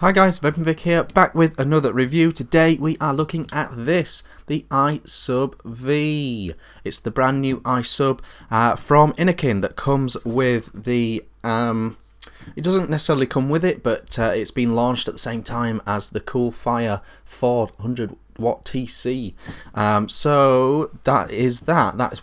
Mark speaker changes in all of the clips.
Speaker 1: Hi guys, Vick here, back with another review. Today we are looking at this, the iSub V. It's the brand new iSub from Innokin that comes with the, it doesn't necessarily come with it, but it's been launched at the same time as the Coolfire 400 watt TC. So that is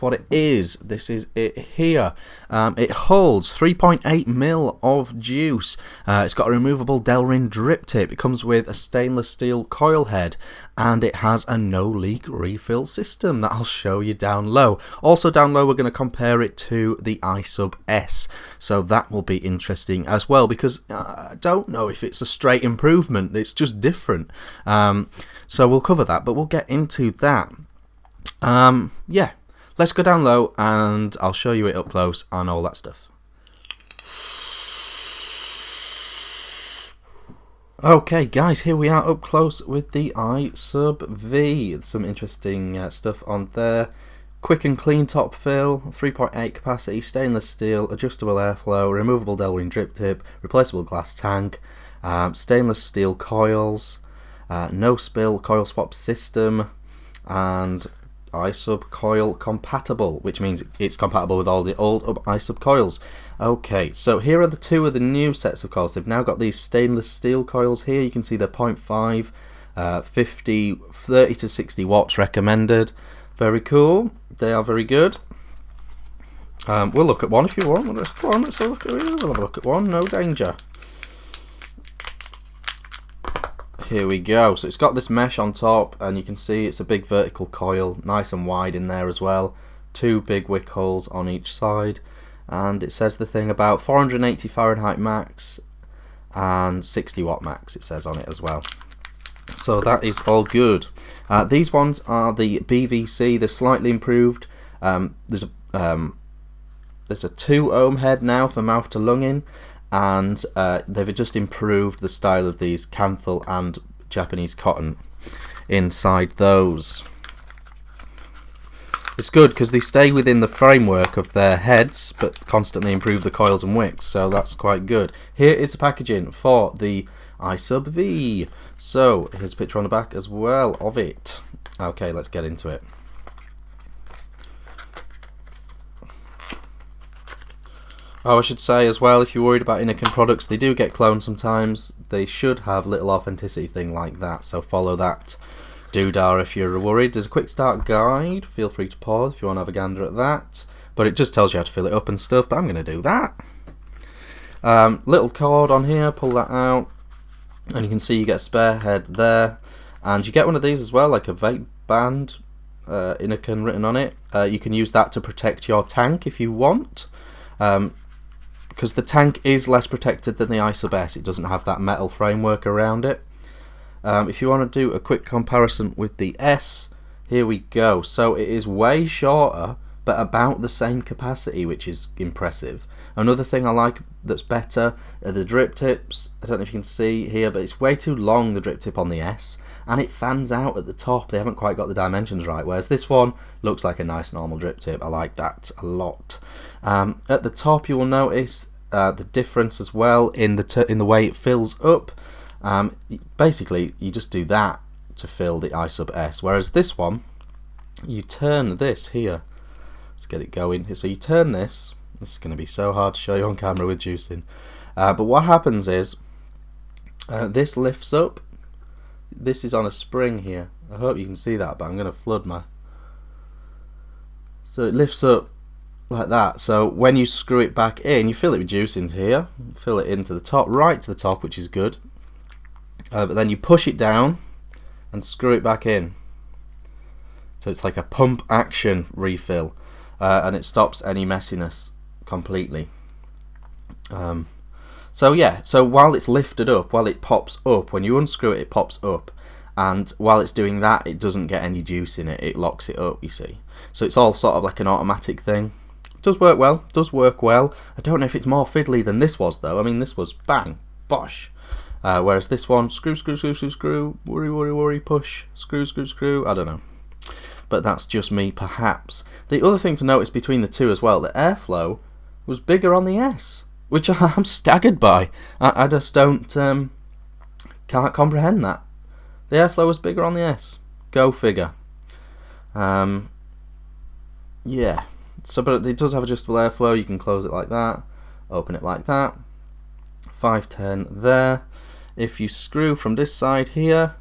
Speaker 1: what it is. This is it here. It holds 3.8 mil of juice. It's got a removable Delrin drip tip. It comes with a stainless steel coil head, and it has a no leak refill system that I'll show you down low. Also down low we're going to compare it to the iSub S, so that will be interesting as well, because I don't know if it's a straight improvement, it's just different. So we'll cover that, but we'll get into that. Yeah, let's go down low and I'll show you it up close and all that stuff. Okay guys, here we are up close with the iSub V. Some interesting stuff on there. Quick and clean top fill, 3.8 capacity, stainless steel, adjustable airflow, removable Delrin drip tip, replaceable glass tank, stainless steel coils, no spill coil swap system, and iSub coil compatible, which means it's compatible with all the old iSub coils. Okay, so here are the two of the new sets of coils. They've now got these stainless steel coils here. You can see they're 0.5, 50, 30 to 60 watts recommended. Very cool. They are very good. We'll look at one if you want. Let's have a look at one. No danger. Here we go. So it's got this mesh on top, and you can see it's a big vertical coil, nice and wide in there as well. Two big wick holes on each side, and it says the thing about 480 Fahrenheit max and 60 watt max, it says on it as well. So that is all good. These ones are the BVC. They're slightly improved. There's a 2 ohm head now for mouth to lung in, and they've just improved the style of these Canthal and Japanese cotton inside those. It's good because they stay within the framework of their heads but constantly improve the coils and wicks, so that's quite good. Here is the packaging for the iSub V. So here's a picture on the back as well of it. Okay, let's get into it. Oh, I should say as well, if you're worried about Innokin products, they do get cloned sometimes. They should have little authenticity thing like that, so follow that doodah if you're worried. There's a quick start guide. Feel free to pause if you want to have a gander at that. But it just tells you how to fill it up and stuff, but I'm going to do that. Little cord on here, pull that out, and you can see you get a spare head there. And you get one of these as well, like a vape band, Innokin written on it. You can use that to protect your tank if you want. Because the tank is less protected than the iSub S, it doesn't have that metal framework around it. If you want to do a quick comparison with the S, here we go. So it is way shorter, but about the same capacity, which is impressive. Another thing I like that's better are the drip tips. I don't know if you can see here, but it's way too long, the drip tip on the S, and it fans out at the top. They haven't quite got the dimensions right, whereas this one looks like a nice normal drip tip. I like that a lot. At the top you will notice the difference as well in the way it fills up. Basically you just do that to fill the iSub S, whereas this one you turn this here. Let's get it going. So you turn this. This is going to be so hard to show you on camera with juicing. But what happens is this lifts up. This is on a spring here. I hope you can see that, but I'm going to flood my... So it lifts up like that. So when you screw it back in, you fill it with juice into here. Fill it into the top, right to the top, which is good. But then you push it down and screw it back in. So it's like a pump action refill. And it stops any messiness completely. So yeah, so while it's lifted up, while it pops up, when you unscrew it, it pops up, and while it's doing that, it doesn't get any juice in it, it locks it up, you see. So it's all sort of like an automatic thing. Does work well, does work well. I don't know if it's more fiddly than this was though. I mean, this was bang, bosh. Whereas this one, screw, screw, screw, screw, screw, worry, worry, worry, push, screw, screw, screw, I don't know. But that's just me, perhaps. The other thing to notice between the two as well, the airflow was bigger on the S, which I'm staggered by. I just don't Can't comprehend that. The airflow was bigger on the S. Go figure. Yeah. So, but it does have adjustable airflow. You can close it like that, open it like that. 510 there. If you screw from this side here,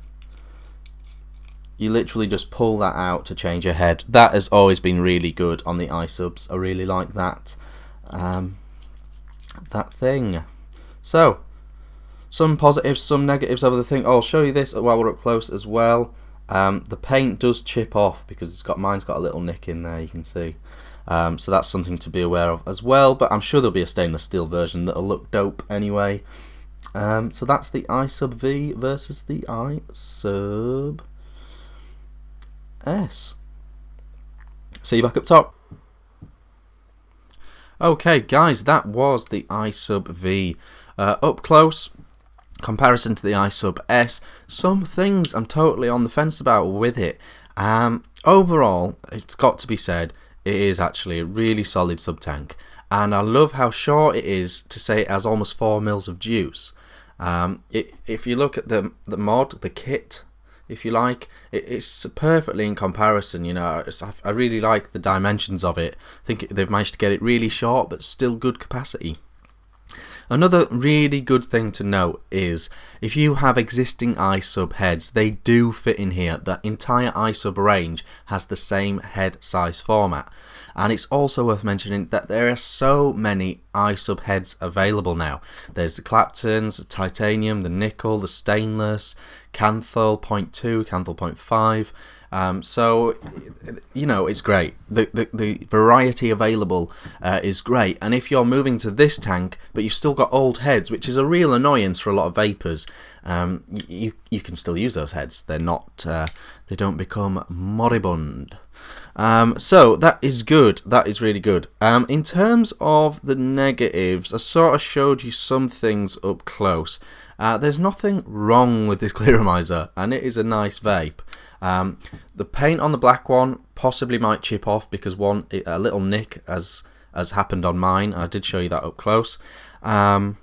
Speaker 1: you literally just pull that out to change your head. That has always been really good on the iSubs. I really like that. That thing. So, some positives, some negatives of the thing. I'll show you this while we're up close as well. The paint does chip off because mine's got a little nick in there, you can see. So that's something to be aware of as well, but I'm sure there'll be a stainless steel version that'll look dope anyway. So that's the iSub V versus the iSub S. See you back up top. Okay guys, that was the iSub V. Up close, comparison to the iSub S, some things I'm totally on the fence about with it. Overall, it's got to be said, it is actually a really solid sub tank, and I love how short it is to say it has almost 4 mils of juice. If you look at the mod, the kit, if you like, it's perfectly in comparison. You know, I really like the dimensions of it. I think they've managed to get it really short but still good capacity. Another really good thing to note is if you have existing iSub heads, they do fit in here. The entire iSub range has the same head size format. And it's also worth mentioning that there are so many iSub heads available now. There's the Claptons, the titanium, the nickel, the stainless, Canthal 0.2, Canthal 0.5. So, you know, it's great. The variety available is great. And if you're moving to this tank, but you've still got old heads, which is a real annoyance for a lot of vapors, you can still use those heads. They're not, they don't become moribund. So that is good. That is really good. In terms of the negatives, I sort of showed you some things up close. There's nothing wrong with this Clearomiser, and it is a nice vape. The paint on the black one possibly might chip off because a little nick has happened on mine. I did show you that up close. The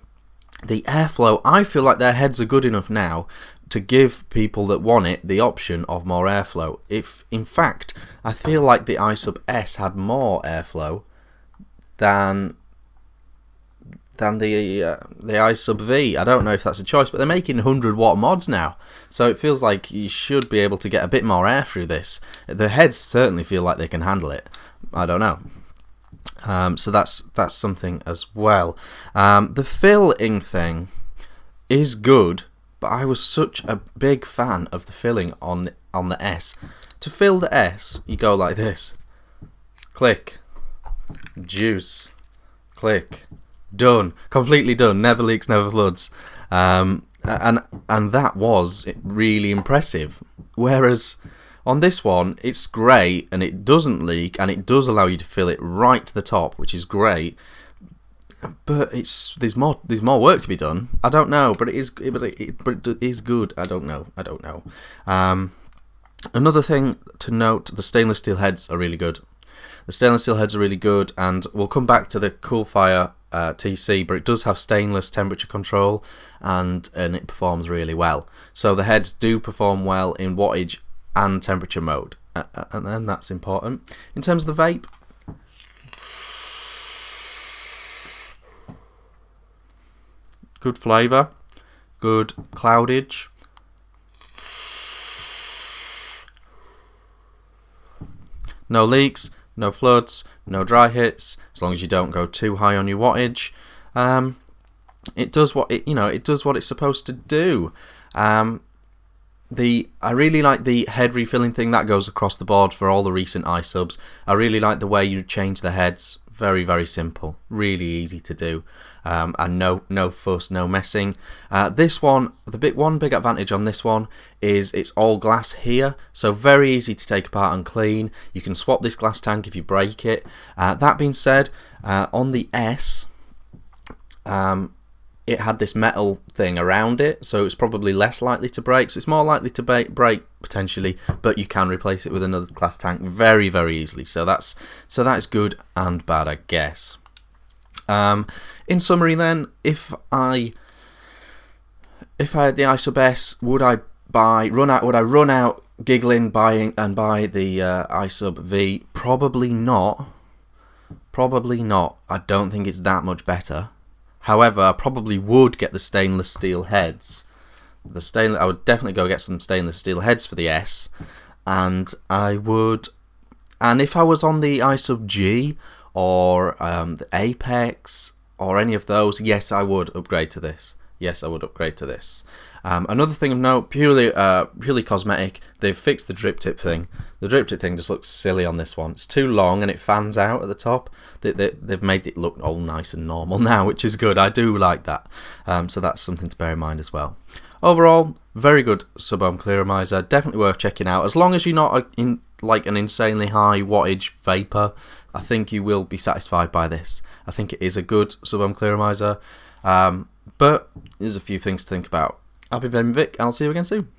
Speaker 1: airflow, I feel like their heads are good enough now to give people that want it the option of more airflow. If in fact I feel like the iSub S had more airflow than the iSub V. I don't know if that's a choice, but they're making 100 watt mods now, so it feels like you should be able to get a bit more air through this. The heads certainly feel like they can handle it. I don't know. So that's something as well. The filling thing is good, but I was such a big fan of the filling on the S. To fill the S, you go like this. Click. Juice. Click. Done. Completely done. Never leaks, never floods. And that was really impressive. Whereas on this one, it's great and it doesn't leak and it does allow you to fill it right to the top, which is great. But there's more work to be done. I don't know, but it is good. I don't know. Another thing to note: the stainless steel heads are really good. And we'll come back to the Coolfire TC, but it does have stainless temperature control, and it performs really well. So the heads do perform well in wattage and temperature mode, and then that's important. In terms of the vape, good flavour, good cloudage. No leaks, no floods, no dry hits, as long as you don't go too high on your wattage. It does what it's supposed to do. I really like the head refilling thing that goes across the board for all the recent iSubs. I really like the way you change the heads. Very, very simple, really easy to do, and no fuss, no messing. This one, one big advantage on this one is it's all glass here, so very easy to take apart and clean. You can swap this glass tank if you break it. That being said, on the S, it had this metal thing around it, so it's probably less likely to break. So it's more likely to break potentially, but you can replace it with another glass tank very, very easily. So that is good and bad, I guess. In summary, then, if I if I had the iSub S, would I run out giggling buy the iSub V? Probably not. Probably not. I don't think it's that much better. However, I probably would get the stainless steel heads. I would definitely go get some stainless steel heads for the S, and if I was on the iSub G or the Apex or any of those, yes, I would upgrade to this. Yes, I would upgrade to this. Another thing of note, purely cosmetic, they've fixed the drip tip thing. The drip tip thing just looks silly on this one. It's too long and it fans out at the top. They've made it look all nice and normal now, which is good. I do like that. So that's something to bear in mind as well. Overall, very good Sub Ohm Clearomiser. Definitely worth checking out. As long as you're not like an insanely high wattage vapor, I think you will be satisfied by this. I think it is a good Sub Ohm Clearomiser. But there's a few things to think about. I've been Vick, and I'll see you again soon.